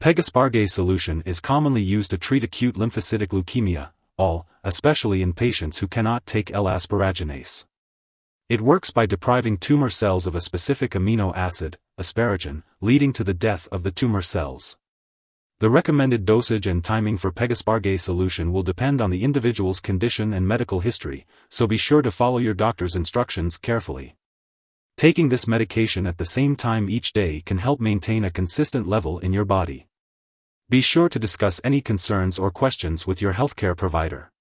Pegaspargase solution is commonly used to treat acute lymphocytic leukemia, especially in patients who cannot take L-asparaginase. It works by depriving tumor cells of a specific amino acid, asparagine, leading to the death of the tumor cells. The recommended dosage and timing for Pegaspargase solution will depend on the individual's condition and medical history, so be sure to follow your doctor's instructions carefully. Taking this medication at the same time each day can help maintain a consistent level in your body. Be sure to discuss any concerns or questions with your healthcare provider.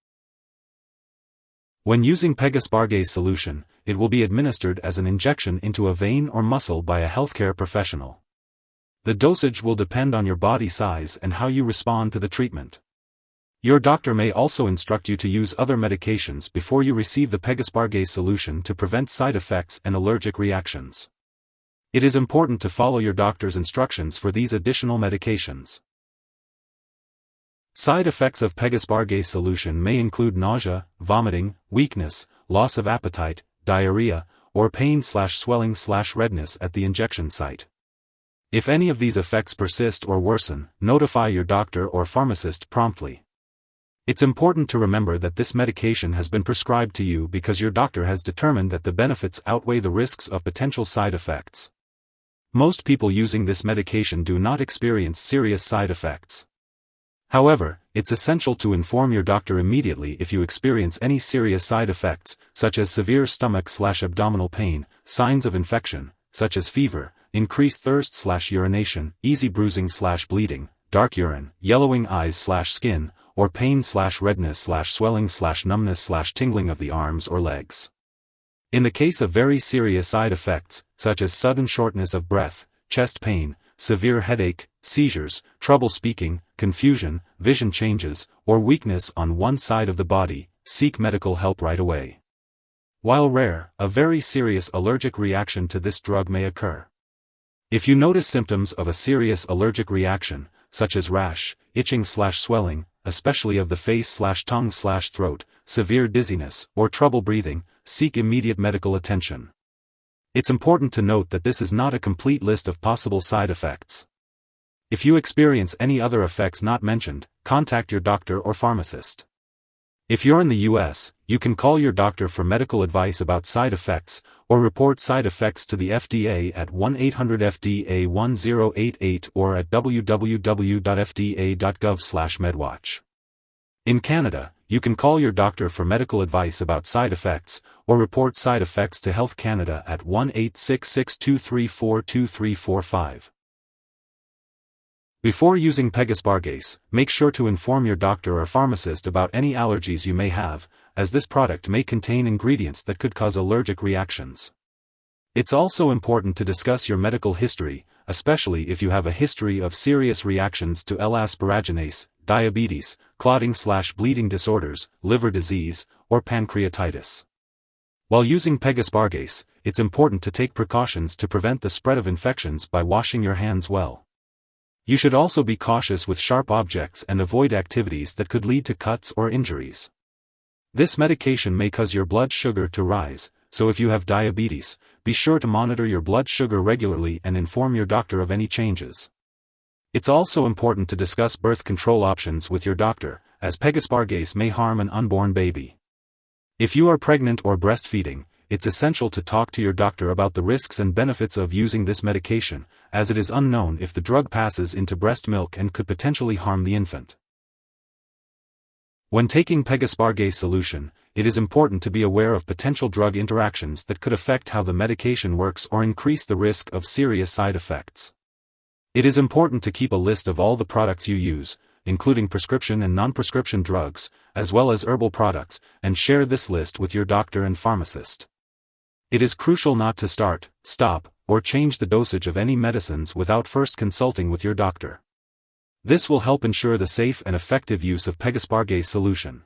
When using Pegaspargase solution, it will be administered as an injection into a vein or muscle by a healthcare professional. The dosage will depend on your body size and how you respond to the treatment. Your doctor may also instruct you to use other medications before you receive the Pegaspargase solution to prevent side effects and allergic reactions. It is important to follow your doctor's instructions for these additional medications. Side effects of Pegaspargase solution may include nausea, vomiting, weakness, loss of appetite, diarrhea, or pain/swelling/redness at the injection site. If any of these effects persist or worsen, notify your doctor or pharmacist promptly. It's important to remember that this medication has been prescribed to you because your doctor has determined that the benefits outweigh the risks of potential side effects. Most people using this medication do not experience serious side effects. However, it's essential to inform your doctor immediately if you experience any serious side effects, such as severe stomach/abdominal pain, signs of infection, such as fever, increased thirst/urination, easy bruising/bleeding, dark urine, yellowing eyes/skin, or pain/redness/swelling/numbness/tingling of the arms or legs. In the case of very serious side effects, such as sudden shortness of breath, chest pain, severe headache, seizures, trouble speaking, confusion, vision changes, or weakness on one side of the body, seek medical help right away. While rare, a very serious allergic reaction to this drug may occur. If you notice symptoms of a serious allergic reaction, such as rash, itching/swelling, especially of the face/tongue/throat, severe dizziness, or trouble breathing, seek immediate medical attention. It's important to note that this is not a complete list of possible side effects. If you experience any other effects not mentioned, contact your doctor or pharmacist. If you're in the US, you can call your doctor for medical advice about side effects, or report side effects to the FDA at 1-800-FDA-1088 or at www.fda.gov/medwatch. In Canada, you can call your doctor for medical advice about side effects, or report side effects to Health Canada at 1-866-234-2345. Before using Pegaspargase, make sure to inform your doctor or pharmacist about any allergies you may have, as this product may contain ingredients that could cause allergic reactions. It's also important to discuss your medical history, especially if you have a history of serious reactions to L-asparaginase, diabetes, clotting/bleeding disorders, liver disease, or pancreatitis. While using Pegaspargase, it's important to take precautions to prevent the spread of infections by washing your hands well. You should also be cautious with sharp objects and avoid activities that could lead to cuts or injuries. This medication may cause your blood sugar to rise, so if you have diabetes, be sure to monitor your blood sugar regularly and inform your doctor of any changes. It's also important to discuss birth control options with your doctor, as Pegaspargase may harm an unborn baby. If you are pregnant or breastfeeding, it's essential to talk to your doctor about the risks and benefits of using this medication, as it is unknown if the drug passes into breast milk and could potentially harm the infant. When taking Pegaspargase solution, it is important to be aware of potential drug interactions that could affect how the medication works or increase the risk of serious side effects. It is important to keep a list of all the products you use, including prescription and non-prescription drugs, as well as herbal products, and share this list with your doctor and pharmacist. It is crucial not to start, stop, or change the dosage of any medicines without first consulting with your doctor. This will help ensure the safe and effective use of Pegaspargase solution.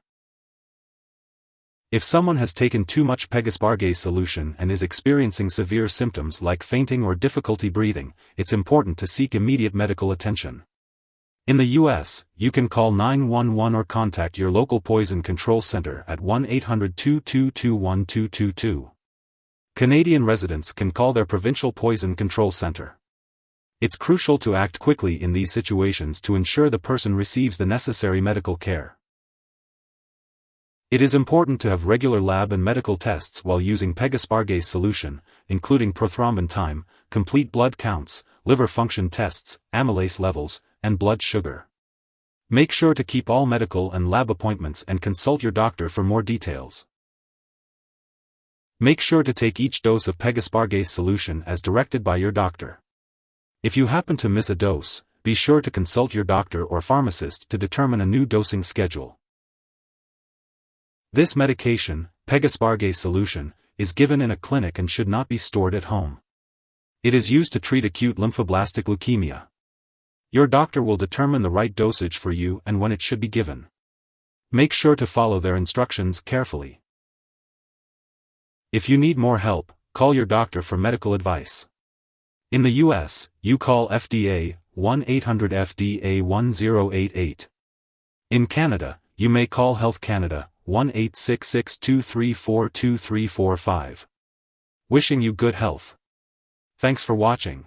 If someone has taken too much Pegaspargase solution and is experiencing severe symptoms like fainting or difficulty breathing, it's important to seek immediate medical attention. In the US, you can call 911 or contact your local poison control center at 1-800-222-1222. Canadian residents can call their provincial poison control center. It's crucial to act quickly in these situations to ensure the person receives the necessary medical care. It is important to have regular lab and medical tests while using Pegaspargase solution, including prothrombin time, complete blood counts, liver function tests, amylase levels, and blood sugar. Make sure to keep all medical and lab appointments and consult your doctor for more details. Make sure to take each dose of Pegaspargase solution as directed by your doctor. If you happen to miss a dose, be sure to consult your doctor or pharmacist to determine a new dosing schedule. This medication, Pegaspargase solution, is given in a clinic and should not be stored at home. It is used to treat acute lymphoblastic leukemia. Your doctor will determine the right dosage for you and when it should be given. Make sure to follow their instructions carefully. If you need more help, call your doctor for medical advice. In the US, you call FDA 1-800-FDA-1088. In Canada, you may call Health Canada 1-866-234-2345. Wishing you good health. Thanks for watching.